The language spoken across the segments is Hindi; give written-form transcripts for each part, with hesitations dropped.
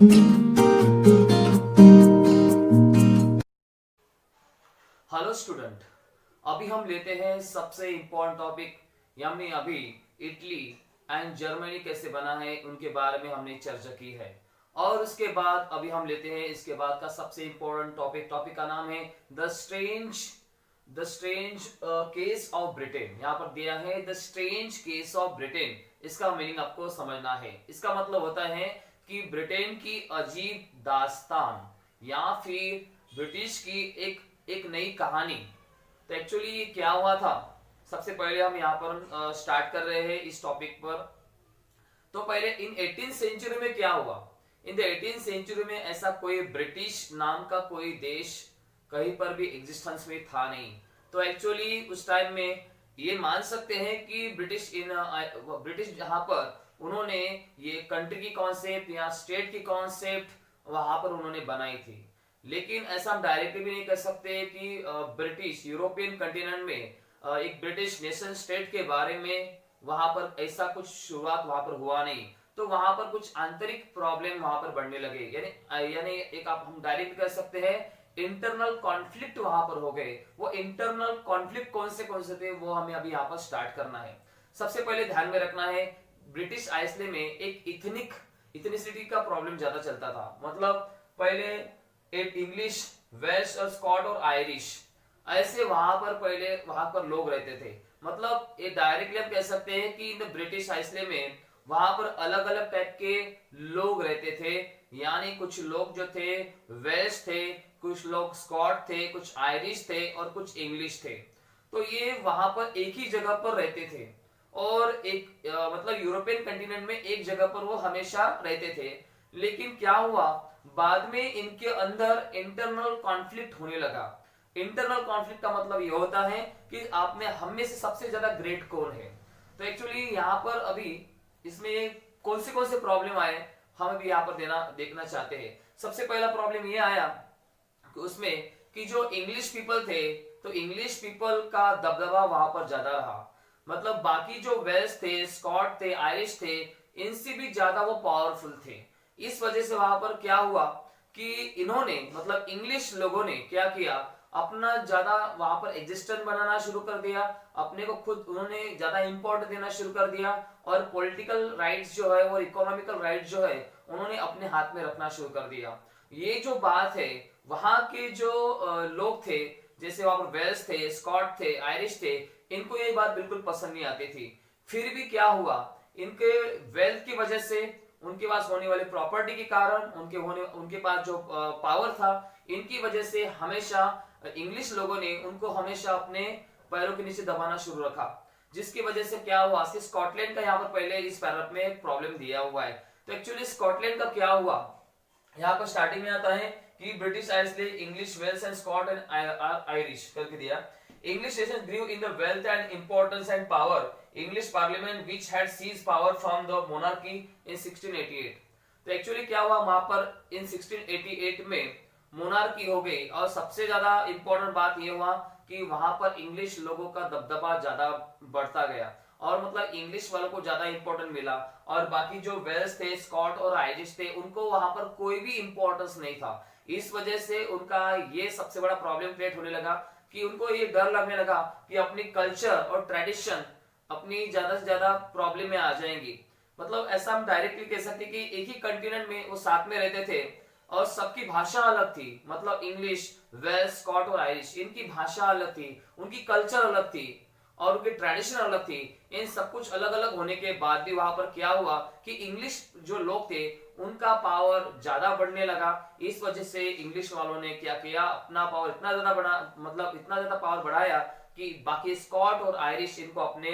हेलो स्टूडेंट, अभी हम लेते हैं सबसे इंपॉर्टेंट टॉपिक, यानी अभी इटली एंड जर्मनी कैसे बना है उनके बारे में हमने चर्चा की है। और उसके बाद अभी हम लेते हैं इसके बाद का सबसे इंपॉर्टेंट टॉपिक का नाम है the strange case of Britain. यहाँ पर दिया है the strange case of Britain. इसका मीनिंग आपको समझना है। इसका मतलब होता है कि ब्रिटेन की अजीब दास्तान या फिर ब्रिटिश की एक नई कहानी। तो एक्चुअली ये क्या हुआ था, सबसे पहले हम यहाँ पर स्टार्ट कर रहे हैं इस टॉपिक पर। तो पहले इन 18th सेंचुरी में क्या हुआ। इन द 18th सेंचुरी में ऐसा कोई ब्रिटिश नाम का कोई देश कहीं पर भी एग्जिस्टेंस में था नहीं। तो एक्चुअली उस टाइम में ये मान सकते हैं कि ब्रिटिश जहां पर उन्होंने ये कंट्री की कॉन्सेप्ट या स्टेट की कॉन्सेप्ट वहां पर उन्होंने बनाई थी। लेकिन ऐसा हम डायरेक्टली भी नहीं कर सकते कि ब्रिटिश यूरोपियन कंटिनेंट में एक ब्रिटिश नेशन स्टेट के बारे में वहां पर ऐसा कुछ शुरुआत वहां पर हुआ नहीं। तो वहां पर कुछ आंतरिक प्रॉब्लम वहां पर बढ़ने लगे, यानी यानी एक आप हम डायरेक्ट कर सकते हैं इंटरनल कॉन्फ्लिक्ट वहां पर हो गए। वो इंटरनल कॉन्फ्लिक्ट कौन से थे वो हमें अभी यहाँ पर स्टार्ट करना है। सबसे पहले ध्यान में रखना है, ब्रिटिश आइसलैंड में एक इथनिसिटी का प्रॉब्लम ज्यादा चलता था। मतलब पहले एक इंग्लिश, वेल्श और स्कॉट और आयरिश ऐसे वहां पर लोग रहते थे। मतलब ये डायरेक्टली हम कह सकते हैं कि इन ब्रिटिश आइसलैंड में वहां पर अलग अलग टाइप के लोग रहते थे। यानी कुछ लोग जो थे वेल्श थे, कुछ लोग स्कॉट थे, कुछ आयरिश थे और कुछ इंग्लिश थे। तो ये वहां पर एक ही जगह पर रहते थे और मतलब यूरोपियन कंटिनेंट में एक जगह पर वो हमेशा रहते थे। लेकिन क्या हुआ, बाद में इनके अंदर इंटरनल कॉन्फ्लिक्ट होने लगा। इंटरनल कॉन्फ्लिक्ट का मतलब ये होता है कि आपने हम में से सबसे ज्यादा ग्रेट कौन है। तो एक्चुअली यहाँ पर अभी इसमें कौन से प्रॉब्लम आए हम अभी यहाँ पर देखना चाहते हैं। सबसे पहला प्रॉब्लम ये आया कि उसमें कि जो इंग्लिश पीपल थे, तो इंग्लिश पीपल का दबदबा वहां पर ज्यादा रहा। मतलब बाकी जो वेल्स थे, स्कॉट थे, आयरिश थे, इनसे भी ज्यादा वो पावरफुल थे। इस वजह से वहां पर क्या हुआ कि इन्होंने मतलब इंग्लिश लोगों ने क्या किया, अपना ज्यादा वहां पर एग्जिस्टेंस बनाना शुरू कर दिया। अपने को खुद उन्होंने ज्यादा इंपॉर्टेंस देना शुरू कर दिया और पॉलिटिकल राइट्स जो है और इकोनॉमिकल राइट्स जो है उन्होंने अपने हाथ में रखना शुरू कर दिया। ये जो बात है, वहां के जो लोग थे, जैसे वहां पर वेल्स थे, स्कॉट थे, आयरिश थे, इनको ये बात बिल्कुल पसंद नहीं आती थी। फिर भी क्या हुआ, इनके वेल्थ की वजह से, उनके पास होने वाले प्रॉपर्टी के कारण, उनके पास जो पावर था, इनकी वजह से हमेशा इंग्लिश लोगों ने उनको हमेशा अपने पैरों के नीचे दबाना शुरू रखा। जिसकी वजह से क्या हुआ, स्कॉटलैंड का यहाँ पर पहले इस पैराग्राफ में एक प्रॉब्लम दिया हुआ है। तो एक्चुअली स्कॉटलैंड का क्या हुआ, यहाँ पर स्टार्टिंग में आता है कि British island, English, Wales and Scot and Irish करके दिया। English nations grew in the wealth and importance and power. English Parliament which had seized power from the monarchy in 1688. तो एक्चुअली क्या हुआ वहां पर इन 1688 में मोनार्की हो गई। और सबसे ज्यादा इंपॉर्टेंट बात यह हुआ कि वहां पर इंग्लिश लोगों का दबदबा ज्यादा बढ़ता गया और मतलब इंग्लिश वालों को ज्यादा इंपॉर्टेंट मिला। और बाकी जो वेल्स थे, स्कॉट और आयरिश थे, उनको वहां पर कोई भी इंपॉर्टेंस नहीं था। इस वजह से उनका ये सबसे बड़ा प्रॉब्लम क्रिएट होने लगा कि उनको ये डर लगने लगा कि अपनी कल्चर और ट्रेडिशन अपनी ज्यादा से ज्यादा प्रॉब्लम में आ जाएंगी। मतलब ऐसा हम डायरेक्टली कह सकते कि एक ही कंटिनेंट में वो साथ में रहते थे और सबकी भाषा अलग थी। मतलब इंग्लिश, वेल्स, स्कॉट और आयरिश, इनकी भाषा अलग थी, उनकी कल्चर अलग थी और उनकी ट्रेडिशन अलग थी। इन सब कुछ अलग अलग होने के बाद भी वहां पर क्या हुआ कि इंग्लिश जो लोग थे उनका पावर ज्यादा बढ़ने लगा। इस वजह से इंग्लिश वालों ने क्या किया, अपना पावर इतना ज्यादा बढ़ा, मतलब इतना ज्यादा पावर बढ़ाया कि बाकी स्कॉट और आयरिश इनको अपने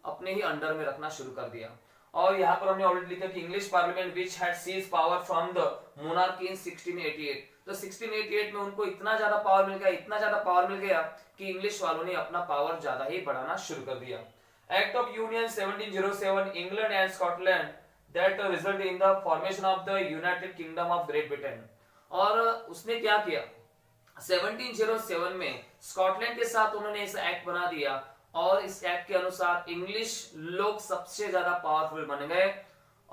अपने ही अंडर में रखना शुरू कर दिया। और यहाँ पर हमने ऑलरेडी लिखा कि English parliament which had seized power from the monarchy in 1688। तो 1688 में उनको इतना ज्यादा पावर मिल गया, इतना ज्यादा पावर मिल गया कि इंग्लिश वालों ने अपना पावर ज्यादा ही बढ़ाना शुरू कर दिया। Act of union 1707 England and Scotland that resulted in the formation of the United Kingdom of Great Britain। और उसने क्या किया, 1707 में स्कॉटलैंड के साथ उन्होंने ऐसा एक्ट बना दिया और इस एक्ट के अनुसार इंग्लिश लोग सबसे ज्यादा पावरफुल बन गए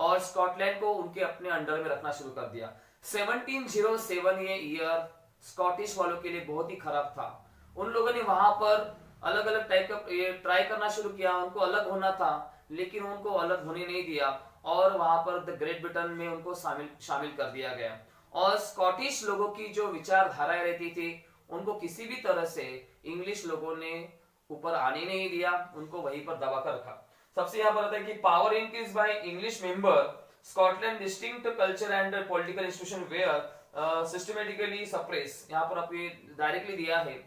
और स्कॉटलैंड को उनके अपने अंडर में रखना शुरू कर दिया। 1707 ये ईयर स्कॉटिश वालों के लिए बहुत ही खराब था। उन लोगों ने वहां पर अलग अलग टाइप का ये ट्राई करना शुरू किया, उनको अलग होना था लेकिन उनको अलग होने नहीं दिया और वहां पर द ग्रेट ब्रिटेन में उनको शामिल कर दिया गया। और स्कॉटिश लोगों की जो विचारधाराएं रहती थी उनको किसी भी तरह से इंग्लिश लोगों ने ऊपर आने नहीं दिया, उनको वहीं पर दबा कर रखा। सबसे यहाँ पर आता है कि power increase by English member Scotland distinct culture and political institution where systematically suppress. यहाँ पर आपको डायरेक्टली दिया है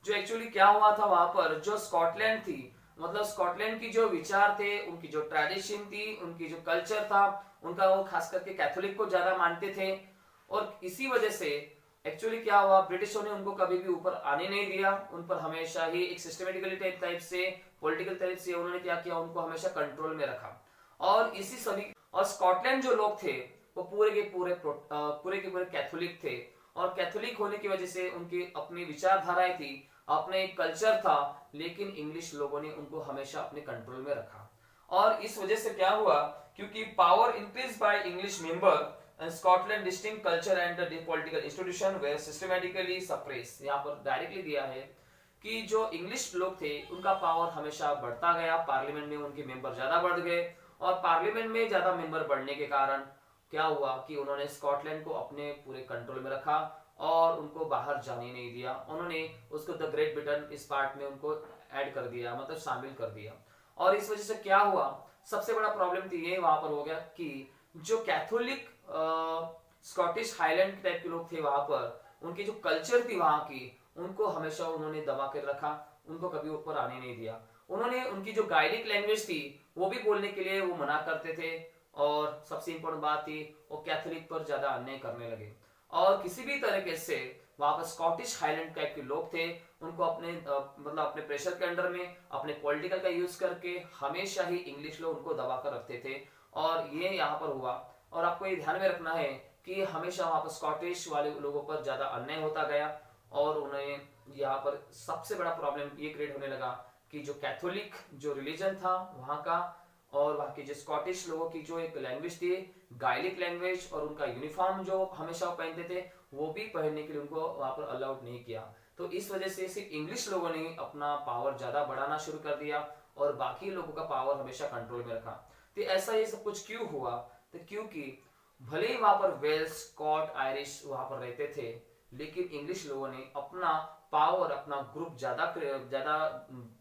जो एक्चुअली क्या हुआ था वहां पर जो स्कॉटलैंड थी, मतलब स्कॉटलैंड की जो विचार थे, उनकी जो ट्रेडिशन थी, उनकी जो कल्चर था उनका, वो खास करके कैथोलिक को ज्यादा मानते थे। और इसी वजह से एक्चुअली क्या हुआ, ब्रिटिशों ने उनको कभी भी ऊपर आने नहीं दिया, उन पर हमेशा ही एक सिस्टमेटिकली टाइप से पॉलिटिकल टाइप से उन्होंने क्या किया, उनको हमेशा कंट्रोल में रखा। और इसी सभी और स्कॉटलैंड जो लोग थे वो पूरे के पूरे कैथोलिक थे और कैथोलिक होने की वजह से उनकी अपनी विचारधाराएं थी, अपने एक कल्चर था, लेकिन इंग्लिश लोगों ने उनको हमेशा अपने कंट्रोल में रखा। और इस वजह से क्या हुआ, क्योंकि power increase by English member and Scotland distinct culture and the political institution were systematically suppressed। यहाँ पर डायरेक्टली दिया है कि जो इंग्लिश लोग थे उनका पावर हमेशा बढ़ता गया, पार्लियामेंट में उनके मेंबर ज्यादा बढ़ गए और पार्लियामेंट में ज्यादा मेंबर बढ़ने के कारण क्या हुआ कि उन्होंने स्कॉटलैंड को अपने पूरे कंट्रोल में रखा और उनको बाहर जाने नहीं दिया। उन्होंने उसको द ग्रेट ब्रिटेन इस पार्ट में उनको ऐड कर दिया, मतलब शामिल कर दिया। और इस वजह से क्या हुआ, सबसे बड़ा प्रॉब्लम तो ये वहां पर हो गया कि जो कैथोलिक स्कॉटिश हाईलैंड टाइप के लोग थे वहां पर, उनकी जो कल्चर थी वहां की, उनको हमेशा उन्होंने दबा कर रखा, उनको कभी ऊपर आने नहीं दिया। उन्होंने उनकी जो गायलिक लैंग्वेज थी वो भी बोलने के लिए वो मना करते थे और सबसे इंपॉर्टेंट बात थी वो कैथोलिक पर ज्यादा अन्याय करने लगे। और किसी भी तरीके से वहां पर स्कॉटिश हाईलैंड टाइप के लोग थे, उनको अपने मतलब अपने प्रेशर के अंडर में अपने पॉलिटिकल का यूज करके हमेशा ही इंग्लिश लोग उनको दबा कर रखते थे। और ये यहाँ पर हुआ। और आपको ये ध्यान में रखना है कि हमेशा वहां पर स्कॉटिश वाले लोगों पर ज्यादा अन्याय होता गया और उन्हें यहाँ पर सबसे बड़ा प्रॉब्लम ये क्रिएट होने लगा कि जो कैथोलिक जो रिलीजन था वहां का और वहां के जो स्कॉटिश लोगों की जो एक लैंग्वेज थी गायलिक लैंग्वेज, और उनका यूनिफॉर्म जो हमेशा वो पहनते थे वो भी पहनने के लिए उनको वहां पर अलाउड नहीं किया। तो इस वजह से सिर्फ इंग्लिश लोगों ने अपना पावर ज्यादा बढ़ाना शुरू कर दिया और बाकी लोगों का पावर हमेशा कंट्रोल में रखा। तो ऐसा ये सब कुछ क्यों हुआ, तो क्योंकि भले ही वहां पर वेल्स, स्कॉट, आयरिश वहां पर रहते थे, लेकिन इंग्लिश लोगों ने अपना पावर, अपना ग्रुप ज्यादा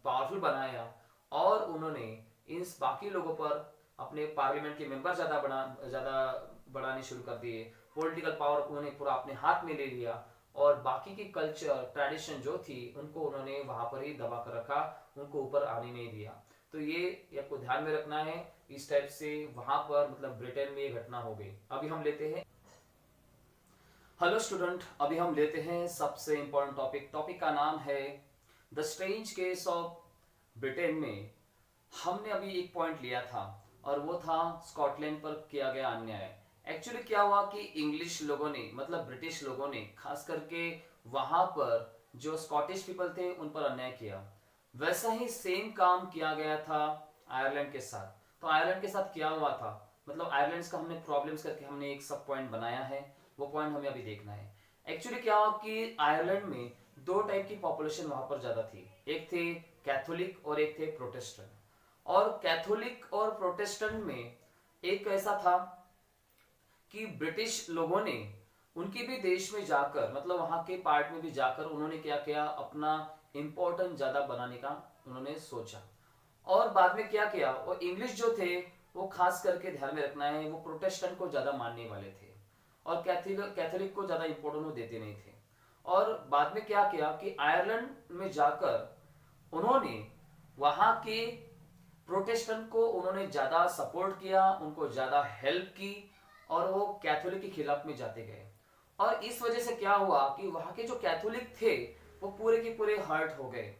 पावरफुल बनाया और उन्होंने इन बाकी लोगों पर अपने पार्लियामेंट के मेंबर ज्यादा बढ़ाने शुरू कर दिए। पॉलिटिकल पावर उन्होंने पूरा अपने हाथ में ले लिया और बाकी की कल्चर ट्रेडिशन जो थी उनको उन्होंने वहां पर ही दबा कर रखा, उनको ऊपर आने नहीं दिया। तो ये आपको ध्यान में रखना है, इस टाइप से वहां पर मतलब ब्रिटेन में ये घटना हो गई। अभी हम लेते हैं, हेलो स्टूडेंट, अभी हम लेते हैं सबसे इंपॉर्टेंट टॉपिक का नाम है the strange case of Britain. में हमने अभी एक पॉइंट लिया था और वो था स्कॉटलैंड पर किया गया अन्याय। एक्चुअली क्या हुआ कि इंग्लिश लोगों ने, मतलब ब्रिटिश लोगों ने खास करके वहां पर जो स्कॉटिश पीपल थे उन पर अन्याय किया। वैसा ही सेम काम किया गया था आयरलैंड के साथ। तो आयरलैंड के साथ क्या हुआ था, मतलब आयरलैंड का हमने प्रॉब्लम्स करके हमने एक सब पॉइंट बनाया है, वो पॉइंट हमें अभी देखना है। एक्चुअली क्या हुआ कि आयरलैंड में दो टाइप की पॉपुलेशन वहां पर ज्यादा थी, एक थे कैथोलिक और एक थे प्रोटेस्टेंट। और कैथोलिक और प्रोटेस्टेंट में एक ऐसा था कि ब्रिटिश लोगों ने उनके भी देश में जाकर, मतलब वहां के पार्ट में भी जाकर उन्होंने क्या किया, अपना इंपॉर्टेंट ज्यादा बनाने का उन्होंने सोचा। और बाद में क्या किया, वो इंग्लिश जो थे वो खास करके ध्यान में रखना है वो प्रोटेस्टेंट को ज्यादा मानने वाले थे और कैथोलिक को ज्यादा इंपॉर्टेंट वो देते नहीं थे। और बाद में क्या किया कि आयरलैंड में जाकर उन्होंने वहां के प्रोटेस्टेंट को उन्होंने ज्यादा सपोर्ट किया, उनको ज्यादा हेल्प की और वो कैथोलिक के खिलाफ में जाते गए। और इस वजह से क्या हुआ कि वहां के जो कैथोलिक थे वो पूरे के पूरे हर्ट हो गए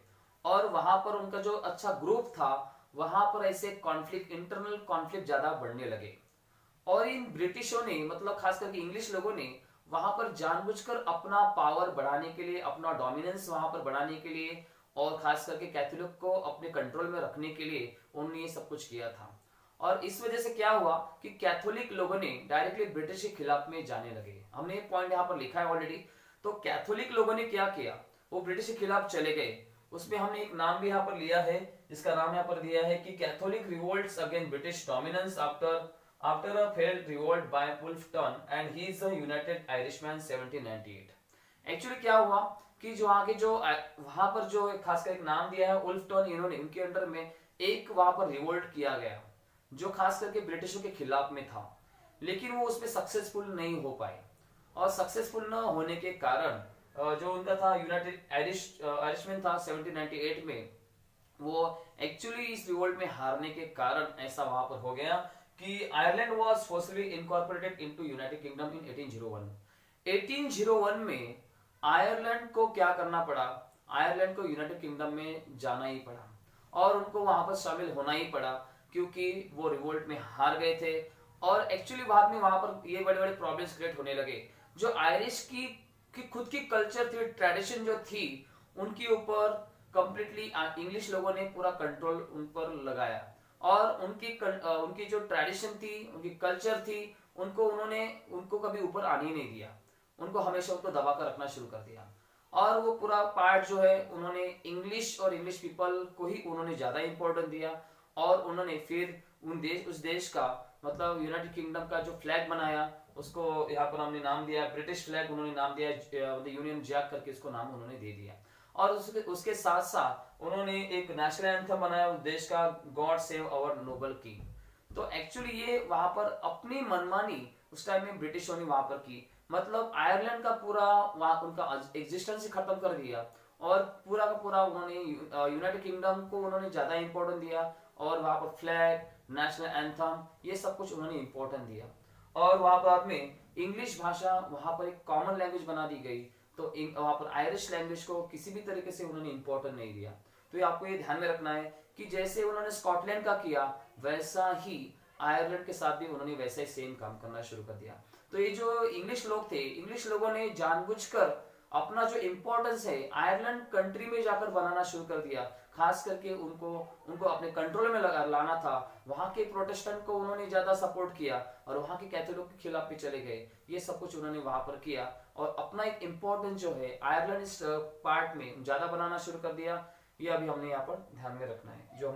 और वहां पर उनका जो अच्छा ग्रुप था वहां पर ऐसे कॉन्फ्लिक्ट, इंटरनल कॉन्फ्लिक्ट ज्यादा बढ़ने लगे। और इन ब्रिटिशों ने, मतलब खास करके इंग्लिश लोगों ने वहां पर जानबूझकर अपना पावर बढ़ाने के लिए, अपना डोमिनेंस वहां पर बढ़ाने के लिए और खास करके कैथोलिक को अपने कंट्रोल में रखने के लिए उन्होंने ये सब कुछ किया था। और इस वजह से क्या हुआ कि कैथोलिक लोगों ने डायरेक्टली ब्रिटिश के खिलाफ में जाने लगे। हमने एक पॉइंट यहाँ पर लिखा है ऑलरेडी। तो कैथोलिक लोगों ने क्या किया, वो ब्रिटिश के खिलाफ चले गए। उसमें हमने एक नाम भी यहाँ पर लिया है, जिसका नाम यहाँ पर दिया है कि Catholic revolts against British dominance after a failed revolt by Wolfe Tone and he is a United Irishman 1798। Actually क्या हुआ कि जो आगे जो वहां पर जो खासकर एक नाम दिया है वुल्फटन, इन्होंने उनके अंडर में एक वहां पर रिवोल्ट किया गया जो खास करके ब्रिटिशों के खिलाफ में था, लेकिन वो उसमें सक्सेसफुल नहीं हो पाए। और सक्सेसफुल न होने के कारण जो उनका था यूनाइटेड आयरिशमैन था 1798 में, वो एक्चुअली इस रिवोल्ट में हारने के कारण ऐसा वहां पर हो गया कि Ireland was forcefully incorporated into United Kingdom in 1801। 1801 में आयरलैंड को क्या करना पड़ा, आयरलैंड को यूनाइटेड किंगडम में जाना ही पड़ा और उनको वहां पर शामिल होना ही पड़ा, क्योंकि वो रिवोल्ट में हार गए थे। और एक्चुअली बाद में वहां पर ये बड़े बड़े प्रॉब्लम्स क्रिएट होने लगे। जो आयरिश की खुद की कल्चर थी, ट्रेडिशन जो थी, उनके ऊपर कंप्लीटली इंग्लिश लोगों ने पूरा कंट्रोल उन पर लगाया और उनकी जो ट्रेडिशन थी, उनकी कल्चर थी, उनको कभी ऊपर आने ही नहीं दिया। उनको हमेशा उनको दबा कर रखना शुरू कर दिया और वो पूरा पार्ट जो है उन्होंने इंग्लिश और इंग्लिश पीपल को ही उन्होंने ज्यादा इंपॉर्टेंस दिया। और उन्होंने फिर उस देश का मतलब यूनाइटेड किंगडम का जो फ्लैग बनाया, उसको यहाँ पर हमने नाम दिया ब्रिटिश फ्लैग, उन्होंने नाम दिया यूनियन जैक करके इसको नाम उन्होंने दे दिया। और उसके साथ साथ उन्होंने एक नेशनल एंथम बनाया उस देश का, God save our noble king. तो एक्चुअली ये वहां पर अपनी मनमानी उस टाइम में ब्रिटिशों ने वहां पर की, मतलब आयरलैंड का पूरा वहां उनका एग्जिस्टेंस ही खत्म कर दिया और पूरा का पूरा उन्होंने यूनाइटेड किंगडम को उन्होंने ज्यादा इंपॉर्टेंस दिया और वहां पर फ्लैग, नेशनल एंथम, ये सब कुछ उन्होंने इंपॉर्टेंस दिया। और वहां पर में इंग्लिश भाषा वहां पर एक कॉमन लैंग्वेज बना दी गई, तो वहां पर आयरिश लैंग्वेज को किसी भी तरीके से उन्होंने इंपॉर्टेंस नहीं दिया। तो ये आपको ये ध्यान में रखना है कि जैसे उन्होंने स्कॉटलैंड का किया, वैसा ही आयरलैंड के साथ भी उन्होंने वैसा ही सेम काम करना शुरू कर दिया। तो ये जो इंग्लिश लोग थे, इंग्लिश लोगों ने जानबूझकर अपना जो इंपॉर्टेंस है आयरलैंड कंट्री में जाकर बनाना शुरू कर दिया। खास करके उनको अपने कंट्रोल में लाना था। वहां के प्रोटेस्टेंट को उन्होंने ज्यादा सपोर्ट किया और वहां के कैथोलिक के खिलाफ भी चले गए। ये सब कुछ उन्होंने वहां पर किया और अपना एक इंपॉर्टेंस जो है आयरलैंड इस पार्ट में ज्यादा बनाना शुरू कर दिया। ये अभी हमने यहाँ पर ध्यान में रखना है। जो